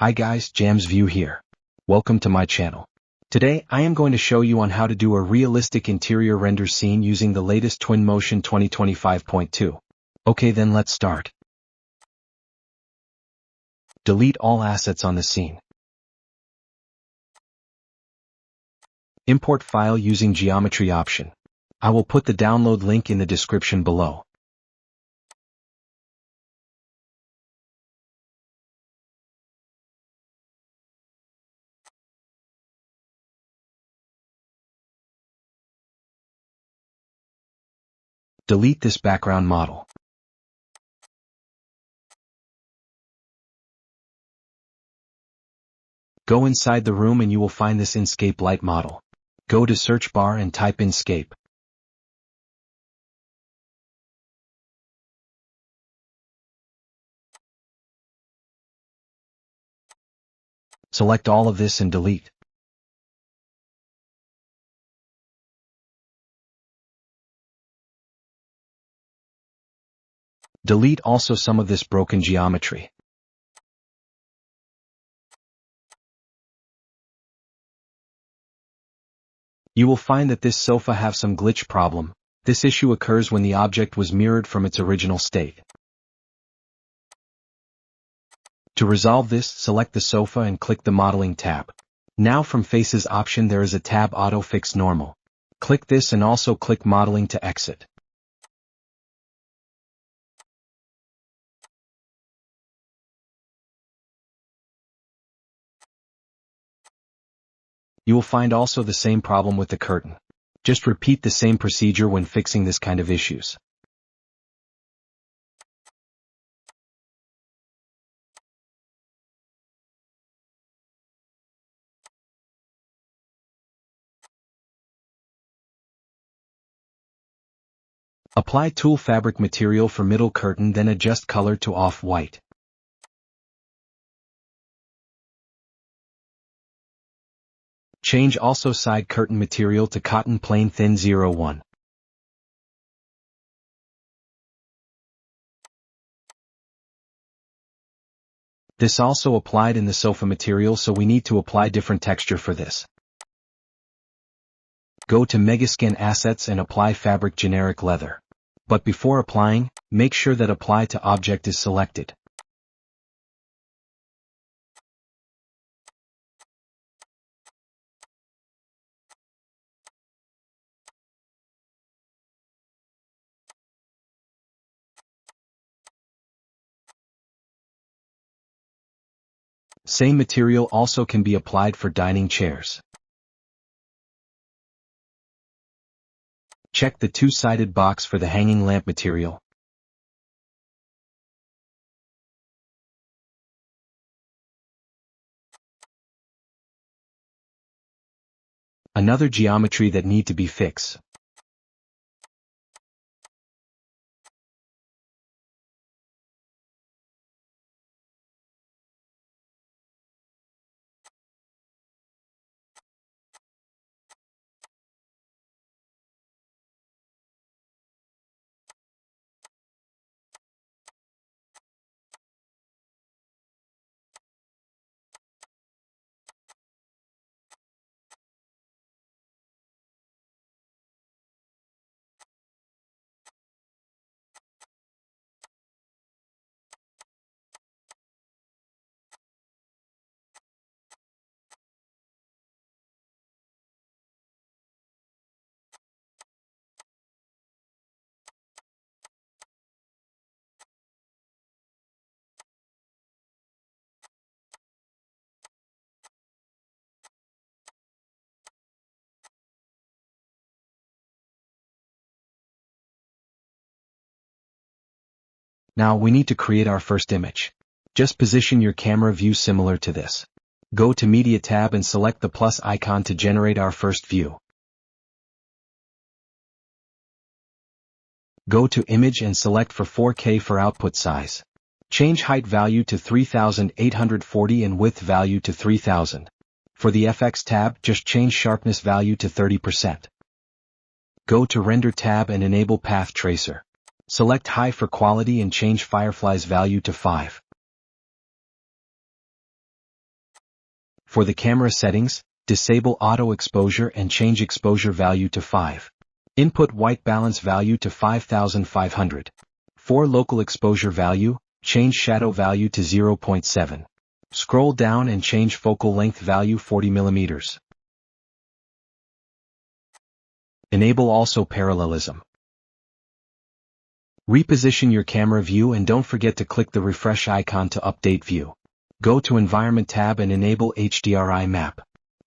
Hi guys, Jam's View here. Welcome to my channel. Today I am going to show you on how to do a realistic interior render scene using the latest TWINMOTION 2025.2. Okay, then let's start. Delete all assets on the scene. Import file using geometry option. I will put the download link in the description below. Delete this background model. Go inside the room and you will find this Inscape light model. Go to search bar and type Inscape. Select all of this and delete. Delete also some of this broken geometry. You will find that this sofa have some glitch problem. This issue occurs when the object was mirrored from its original state. To resolve this, select the sofa and click the Modeling tab. Now from Faces option there is a tab Auto Fix Normal. Click this and also click Modeling to exit. You will find also the same problem with the curtain. Just repeat the same procedure when fixing this kind of issues. Apply Tool Fabric material for middle curtain, then adjust color to off-white. Change also side curtain material to cotton plain thin 01. This also applied in the sofa material, so we need to apply different texture for this. Go to Megascan Assets and apply Fabric Generic Leather. But before applying, make sure that Apply to Object is selected. Same material also can be applied for dining chairs. Check the two-sided box for the hanging lamp material. Another geometry that need to be fixed. Now we need to create our first image. Just position your camera view similar to this. Go to Media tab and select the plus icon to generate our first view. Go to Image and select for 4K for output size. Change height value to 3840 and width value to 3000. For the FX tab, just change sharpness value to 30%. Go to Render tab and enable Path Tracer. Select High for quality and change Firefly's value to 5. For the camera settings, disable auto exposure and change exposure value to 5. Input white balance value to 5500. For local exposure value, change shadow value to 0.7. Scroll down and change focal length value 40 mm. Enable also parallelism. Reposition your camera view and don't forget to click the refresh icon to update view. Go to Environment tab and enable HDRI map.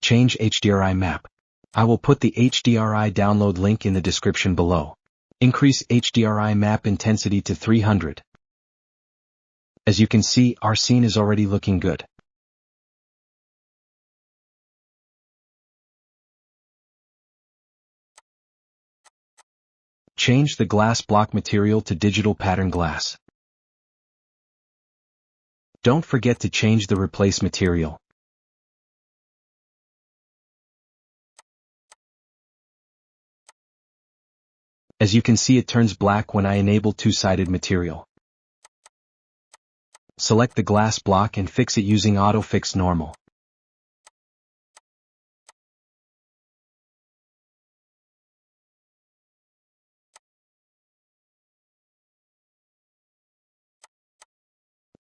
Change HDRI map. I will put the HDRI download link in the description below. Increase HDRI map intensity to 300. As you can see, our scene is already looking good. Change the glass block material to digital pattern glass. Don't forget to change the replace material. As you can see, it turns black when I enable two-sided material. Select the glass block and fix it using Auto Fix Normal.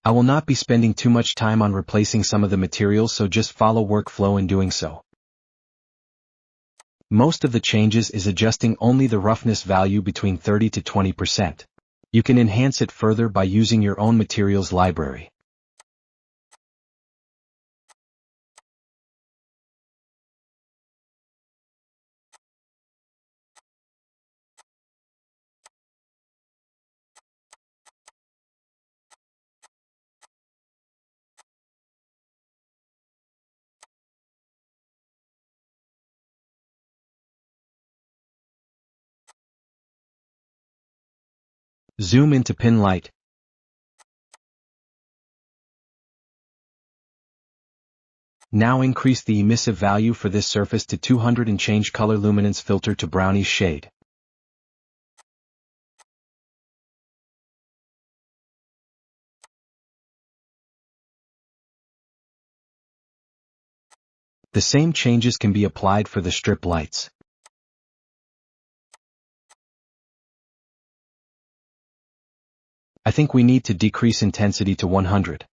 I will not be spending too much time on replacing some of the materials, so just follow workflow in doing so. Most of the changes is adjusting only the roughness value between 30 to 20%. You can enhance it further by using your own materials library. Zoom into pin light. Now increase the emissive value for this surface to 200 and change color luminance filter to brownish shade. The same changes can be applied for the strip lights. I think we need to decrease intensity to 100.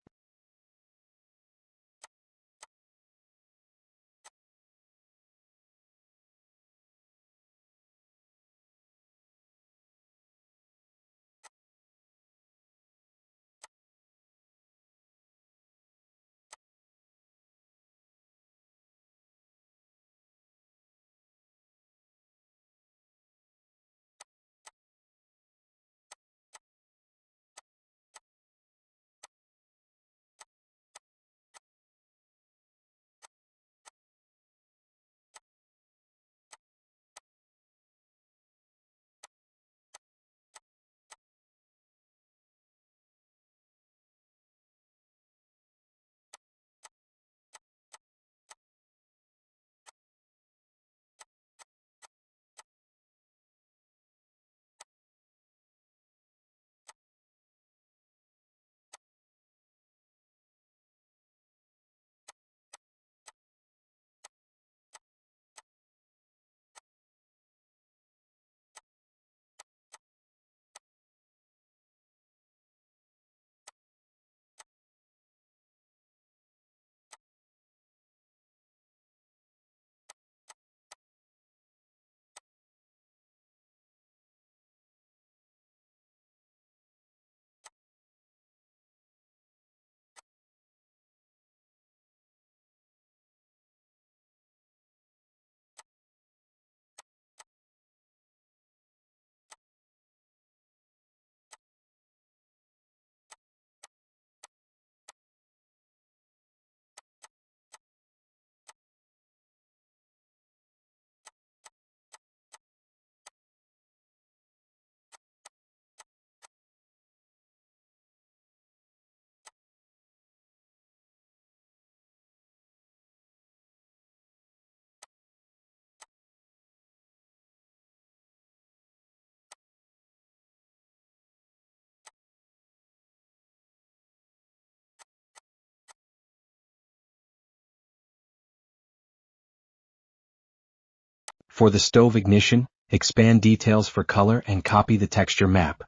For the stove ignition, expand details for color and copy the texture map.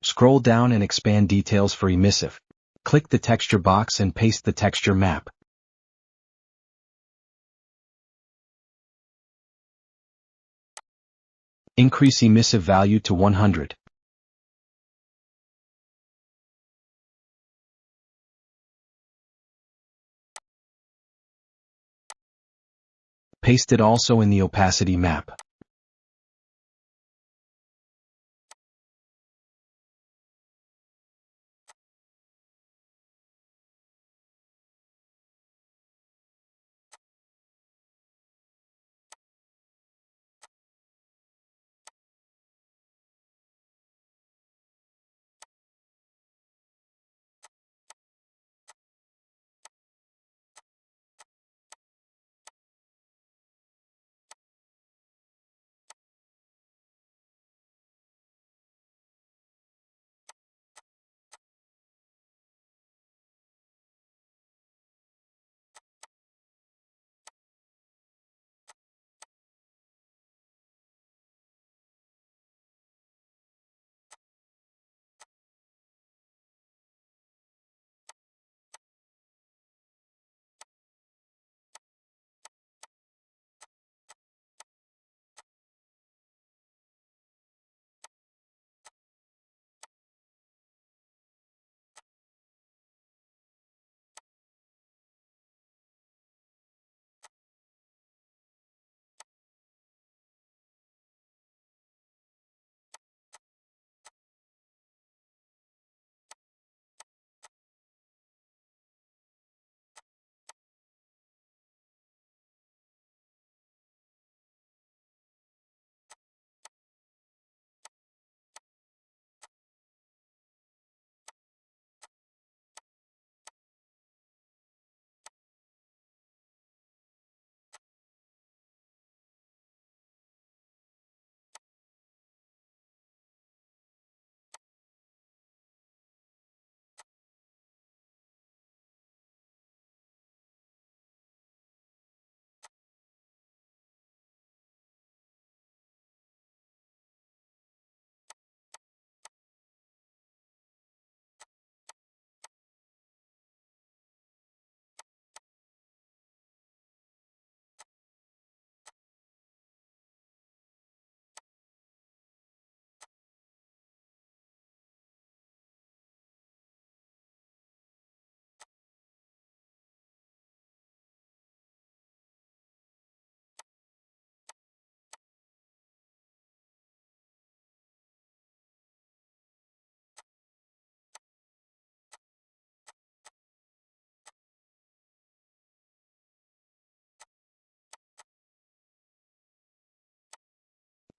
Scroll down and expand details for emissive. Click the texture box and paste the texture map. Increase emissive value to 100. Paste it also in the opacity map.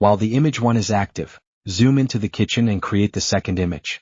While the image 1 is active, zoom into the kitchen and create the second image.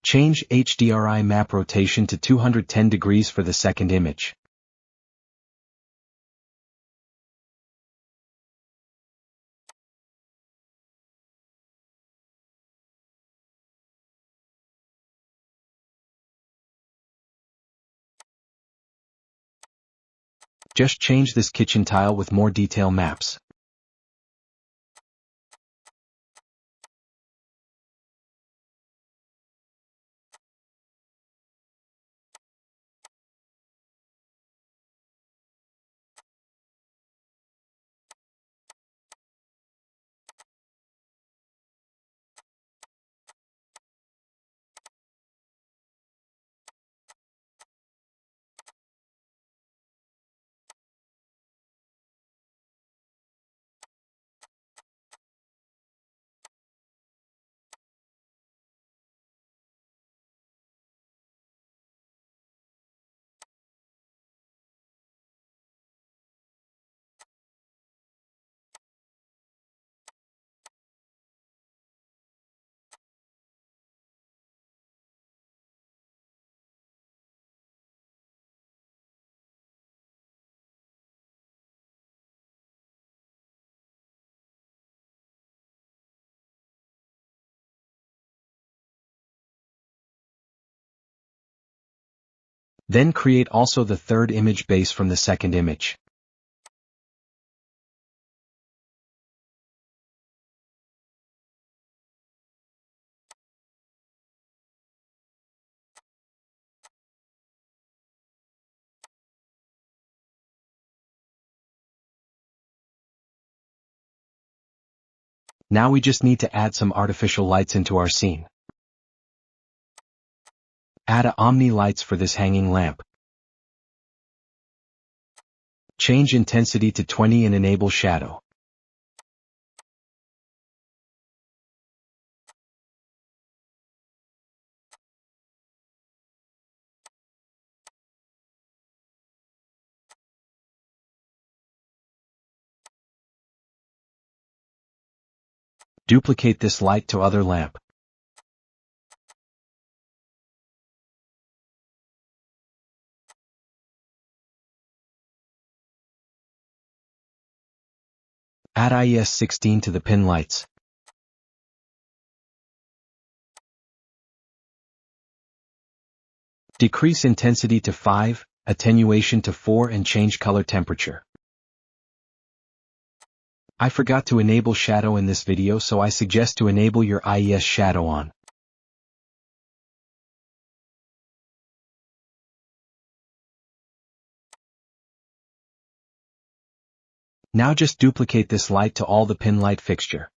Change HDRI map rotation to 210 degrees for the second image. Just change this kitchen tile with more detail maps. Then create also the third image base from the second image. Now we just need to add some artificial lights into our scene. Add a Omni lights for this hanging lamp. Change intensity to 20 and enable shadow. Duplicate this light to other lamp. Add IES 16 to the pin lights. Decrease intensity to 5, attenuation to 4 and change color temperature. I forgot to enable shadow in this video, so I suggest to enable your IES shadow on. Now just duplicate this light to all the pin light fixture.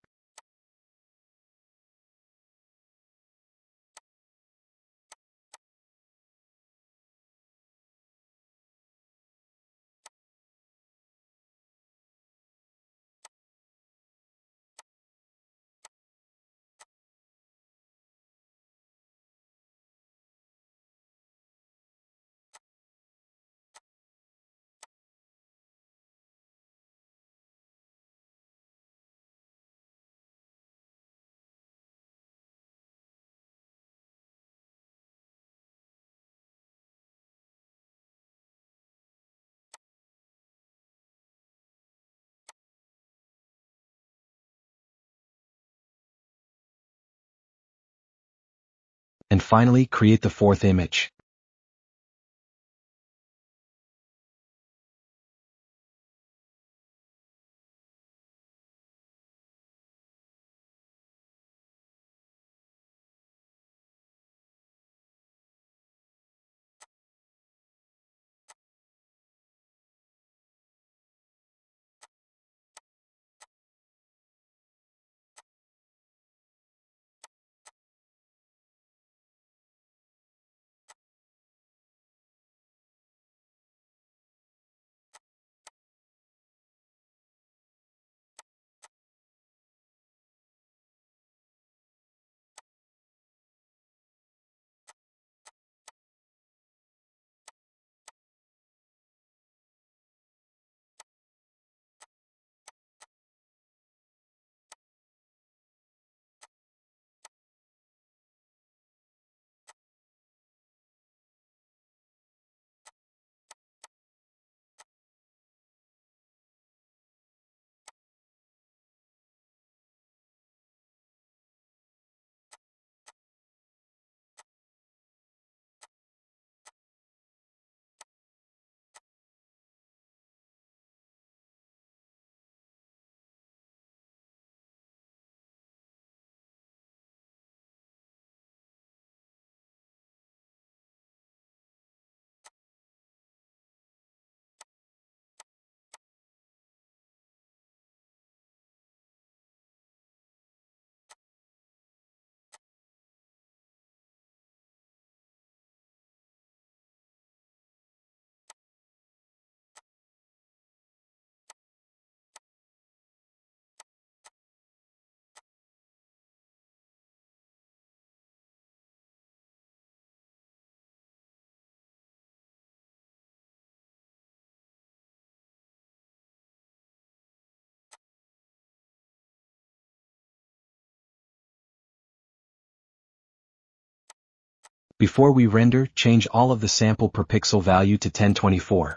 And finally, create the fourth image. Before we render, change all of the sample per pixel value to 1024.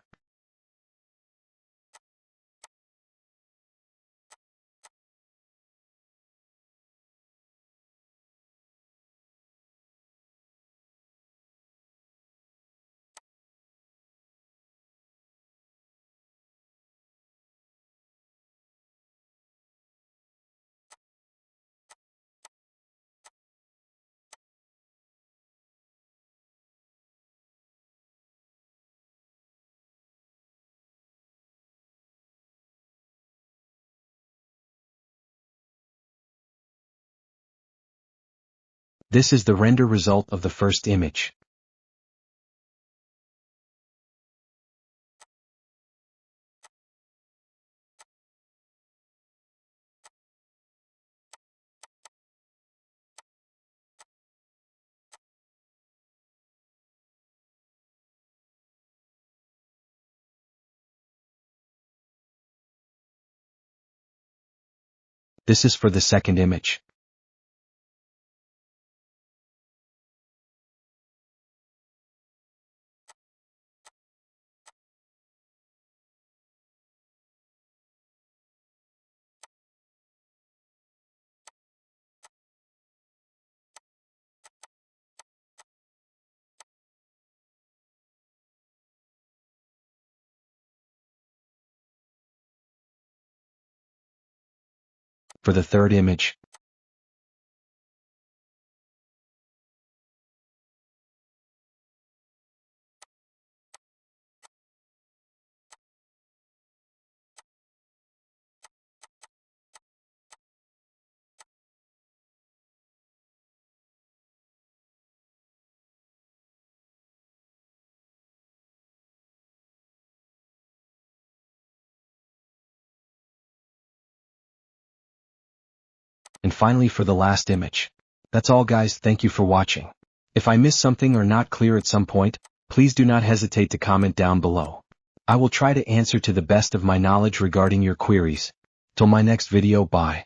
This is the render result of the first image. This is for the second image. For the third image. And finally for the last image. That's all guys, thank you for watching. If I missed something or not clear at some point, please do not hesitate to comment down below. I will try to answer to the best of my knowledge regarding your queries. Till my next video, bye.